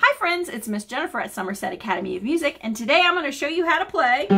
Hi friends, it's Miss Jenifer at Somerset Academy of Music, and today I'm going to show you how to play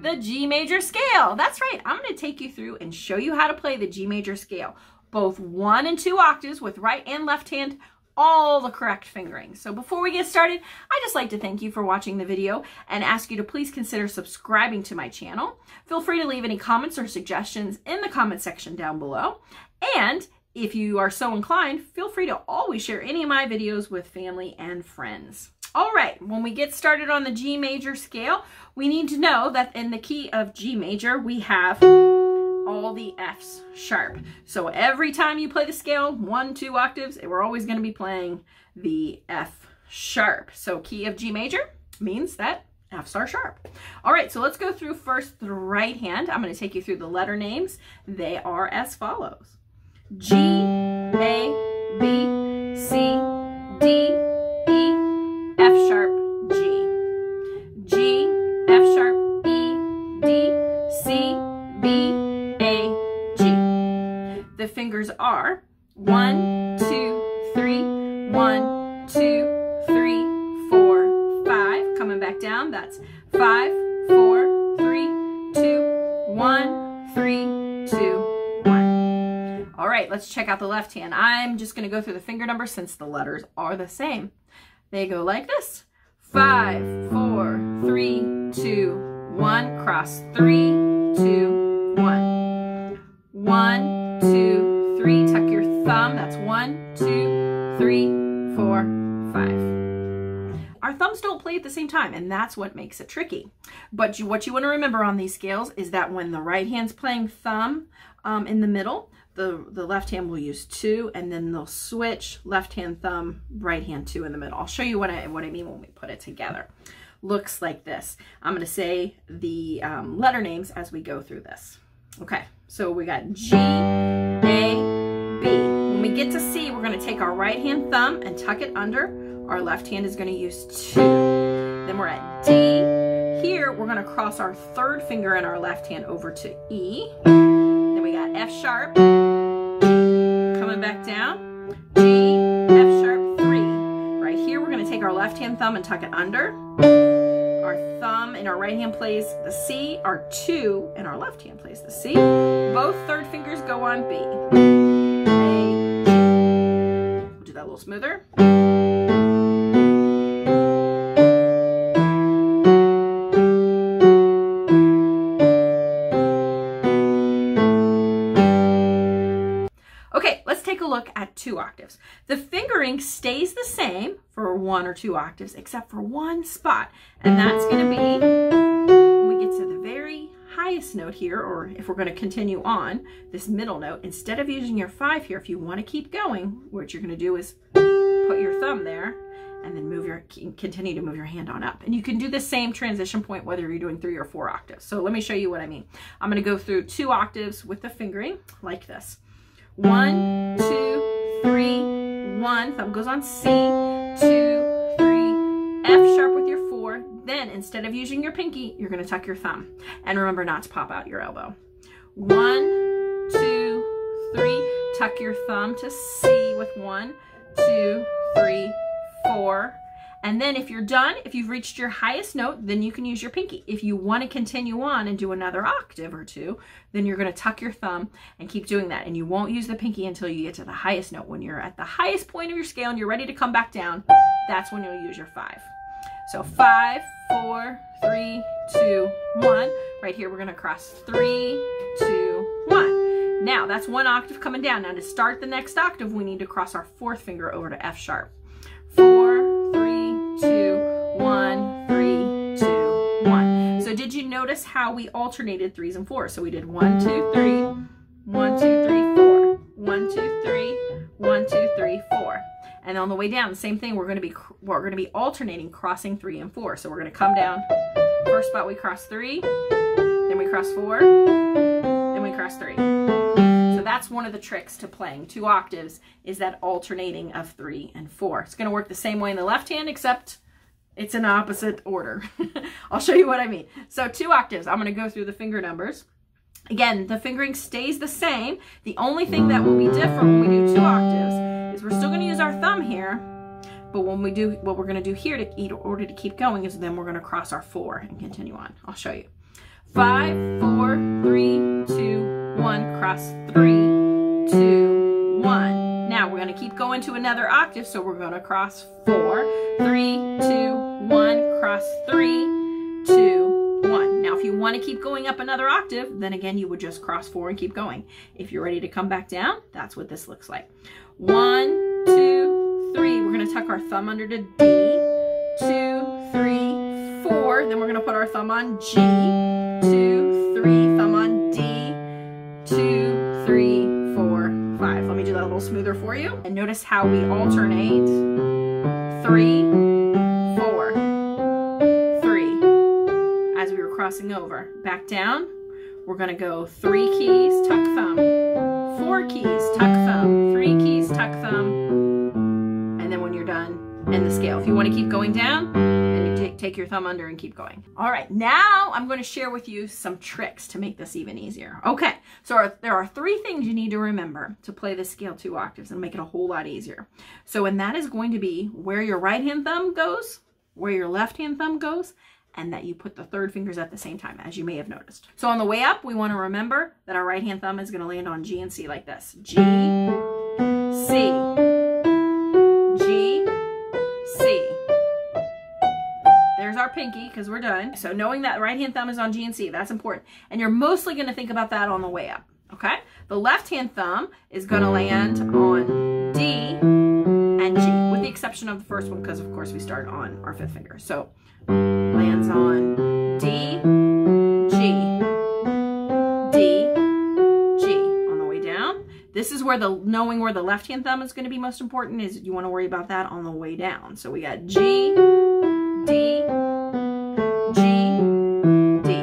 the G major scale. That's right, I'm going to take you through and show you how to play the G major scale, both 1 and 2 octaves with right and left hand, all the correct fingering. So before we get started, I just like to thank you for watching the video and ask you to please consider subscribing to my channel. Feel free to leave any comments or suggestions in the comment section down below. And if you are so inclined, feel free to always share any of my videos with family and friends. All right, when we get started on the G major scale, we need to know that in the key of G major, we have all the Fs sharp. So every time you play the scale, 1, 2 octaves, we're always going to be playing the F sharp. So key of G major means that Fs are sharp. All right, so let's go through first the right hand. I'm going to take you through the letter names. They are as follows: G, A, B, C, D, E, F sharp, G. G, F sharp, E, D, C, B, A, G. The fingers are 1, 2, 3, 1, 2, 3, 4, 5. Coming back down, that's 5, 4, 3, 2, 1, 3, 2, 1. All right, let's check out the left hand. I'm just going to go through the finger numbers since the letters are the same. They go like this: 5, 4, 3, 2, 1. Cross 3, 2, 1. 1, 2, 3. Tuck your thumb. That's 1, 2, 3, 4, 5. Our thumbs don't play at the same time, and that's what makes it tricky. But what you want to remember on these scales is that when the right hand's playing thumb in the middle, the left hand will use 2, and then they'll switch left hand thumb, right hand 2 in the middle. I'll show you what I mean when we put it together. Looks like this. I'm going to say the letter names as we go through this. Okay, so we got G, A, B. When we get to C, we're going to take our right hand thumb and tuck it under. Our left hand is going to use 2. Then we're at D. Here, we're going to cross our third finger in our left hand over to E. Then we got F sharp, coming back down, G, F sharp, 3. Right here, we're going to take our left hand thumb and tuck it under. Our thumb in our right hand plays the C, our 2 in our left hand plays the C. Both third fingers go on B. A, G. We'll do that a little smoother. Okay, let's take a look at 2 octaves. The fingering stays the same for 1 or 2 octaves, except for one spot, and that's going to be when we get to the very highest note here, or if we're going to continue on this middle note. Instead of using your 5 here, if you want to keep going, what you're going to do is put your thumb there and then continue to move your hand on up. And you can do the same transition point whether you're doing 3 or 4 octaves. So let me show you what I mean. I'm going to go through 2 octaves with the fingering like this. 1, 2, 3, 1. Thumb goes on C, 2, 3, F sharp with your 4. Then instead of using your pinky, you're going to tuck your thumb. And remember not to pop out your elbow. 1, 2, 3. Tuck your thumb to C with 1, 2, 3, 4. And then if you're done, if you've reached your highest note, then you can use your pinky. If you want to continue on and do another octave or 2, then you're going to tuck your thumb and keep doing that. And you won't use the pinky until you get to the highest note. When you're at the highest point of your scale and you're ready to come back down, that's when you'll use your 5. So 5, 4, 3, 2, 1. Right here, we're going to cross 3, 2, 1. Now, that's 1 octave coming down. Now, to start the next octave, we need to cross our 4th finger over to F sharp. 4, 3, 2, 1, 3, 2, 1. So did you notice how we alternated 3s and 4s? So we did 1, 2, 3, 1, 2, 3, 4, 1, 2, 3, 1, 2, 3, 4. And on the way down, the same thing. We're going to be alternating crossing 3 and 4. So we're going to come down. First spot we cross 3, then we cross 4, then we cross 3. So that's one of the tricks to playing 2 octaves, is that alternating of 3 and 4. It's going to work the same way in the left hand, except it's in opposite order. I'll show you what I mean. So 2 octaves, I'm going to go through the finger numbers. Again, the fingering stays the same. The only thing that will be different when we do 2 octaves is we're still going to use our thumb here, but when we do, what we're going to do here in order to keep going is then we're going to cross our 4 and continue on. I'll show you. 5, 4, 3, 2, 1, cross 3, 2, 1. Now we're going to keep going to another octave, so we're going to cross 4, 3, 2, 1, cross 3, 2, 1. Now if you want to keep going up another octave, then again you would just cross 4 and keep going. If you're ready to come back down, that's what this looks like. 1, 2, 3. We're going to tuck our thumb under to D. 2, 3, 4. Then we're going to put our thumb on G. 2, 3, thumb on D. 2, 3, 4, 5. Let me do that a little smoother for you. And notice how we alternate. 3, 4, 3. As we were crossing over. Back down. We're going to go 3 keys, tuck thumb. 4 keys, tuck thumb. 3 keys, tuck thumb. And then when you're done, end the scale. If you want to keep going down, then you take your thumb under and keep going. All right, now I'm going to share with you some tricks to make this even easier. Okay, so there are 3 things you need to remember to play this scale 2 octaves and make it a whole lot easier. So, and that is going to be where your right hand thumb goes, where your left hand thumb goes, and that you put the 3rd fingers at the same time, as you may have noticed. So on the way up, we want to remember that our right hand thumb is going to land on G and C like this. G, C, G, C. There's our pinky, because we're done. So knowing that right hand thumb is on G and C, that's important. And you're mostly going to think about that on the way up, okay? The left hand thumb is going to land on D and G, with the exception of the first one, because of course we start on our 5th finger. So lands on D, G, D, G on the way down. This is where knowing where the left hand thumb is going to be most important, is you want to worry about that on the way down. So we got G, D, G, D.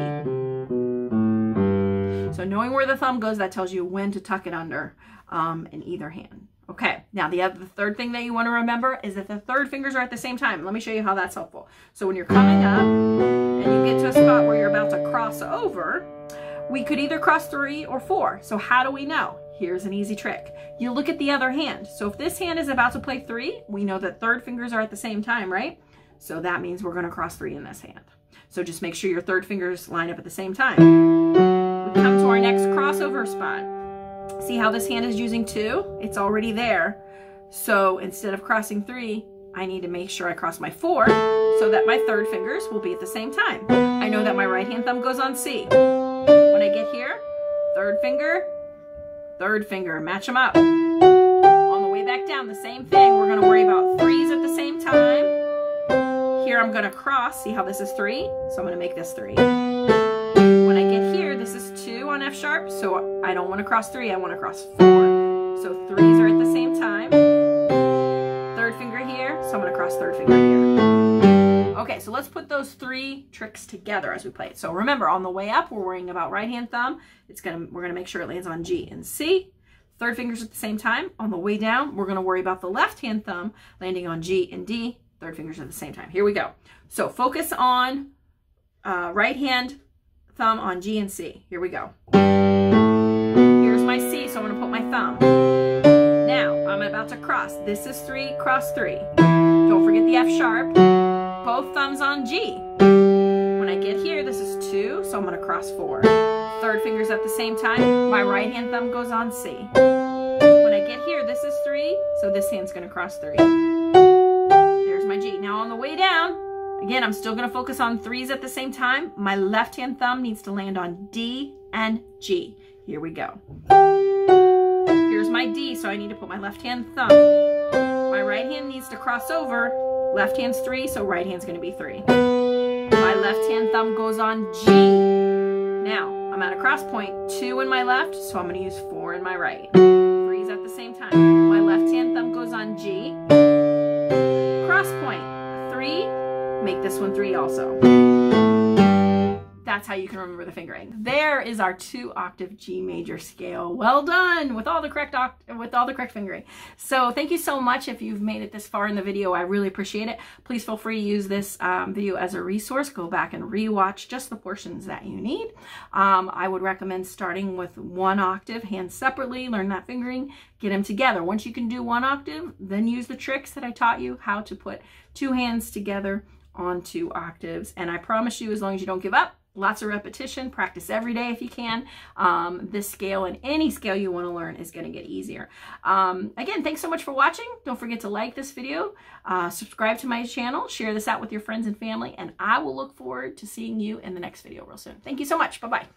So knowing where the thumb goes, that tells you when to tuck it under in either hand. Okay, now the 3rd thing that you want to remember is that the 3rd fingers are at the same time. Let me show you how that's helpful. So when you're coming up and you get to a spot where you're about to cross over, we could either cross 3 or 4. So how do we know? Here's an easy trick. You look at the other hand. So if this hand is about to play 3, we know that 3rd fingers are at the same time, right? So that means we're going to cross 3 in this hand. So just make sure your 3rd fingers line up at the same time. We come to our next crossover spot. See how this hand is using 2? It's already there. So instead of crossing 3, I need to make sure I cross my 4 so that my 3rd fingers will be at the same time. I know that my right hand thumb goes on C. When I get here, 3rd finger, match them up. On the way back down, the same thing. We're going to worry about 3s at the same time. Here I'm going to cross. See how this is 3? So I'm going to make this 3. When I get here, this is 2 on F sharp, so I don't want to cross 3, I want to cross 4. So 3s are at the same time. 3rd finger here, so I'm going to cross 3rd finger here. Okay, so let's put those 3 tricks together as we play it. So remember, on the way up, we're worrying about right hand thumb. We're going to make sure it lands on G and C. 3rd fingers at the same time. On the way down, we're going to worry about the left hand thumb landing on G and D. 3rd fingers at the same time. Here we go. So focus on right hand thumb on G and C. Here we go. Here's my C, so I'm going to put my thumb. Now, I'm about to cross. This is 3, cross 3. Don't forget the F sharp. Both thumbs on G. When I get here, this is 2, so I'm going to cross 4. 3rd fingers at the same time. My right hand thumb goes on C. When I get here, this is 3, so this hand's going to cross 3. There's my G. Now on the way down, again, I'm still going to focus on 3s at the same time. My left hand thumb needs to land on D and G. Here we go. Here's my D, so I need to put my left hand thumb. My right hand needs to cross over. Left hand's 3, so right hand's going to be 3. My left hand thumb goes on G. Now, I'm at a cross point, 2 in my left, so I'm going to use 4 in my right. 3s at the same time. My left hand thumb goes on G. Cross point, 3. Make this one 3 also. that's how you can remember the fingering. There is our 2-octave G major scale. Well done with all the correct fingering. So thank you so much if you've made it this far in the video. I really appreciate it. Please feel free to use this video as a resource. Go back and rewatch just the portions that you need. I would recommend starting with 1 octave, hands separately, learn that fingering, get them together. Once you can do 1 octave, then use the tricks that I taught you, how to put 2 hands together on 2 octaves. And I promise you, as long as you don't give up, lots of repetition, practice every day if you can, this scale and any scale you want to learn is going to get easier. Again, thanks so much for watching. Don't forget to like this video, subscribe to my channel, share this out with your friends and family, and I will look forward to seeing you in the next video real soon. Thank you so much. Bye-bye.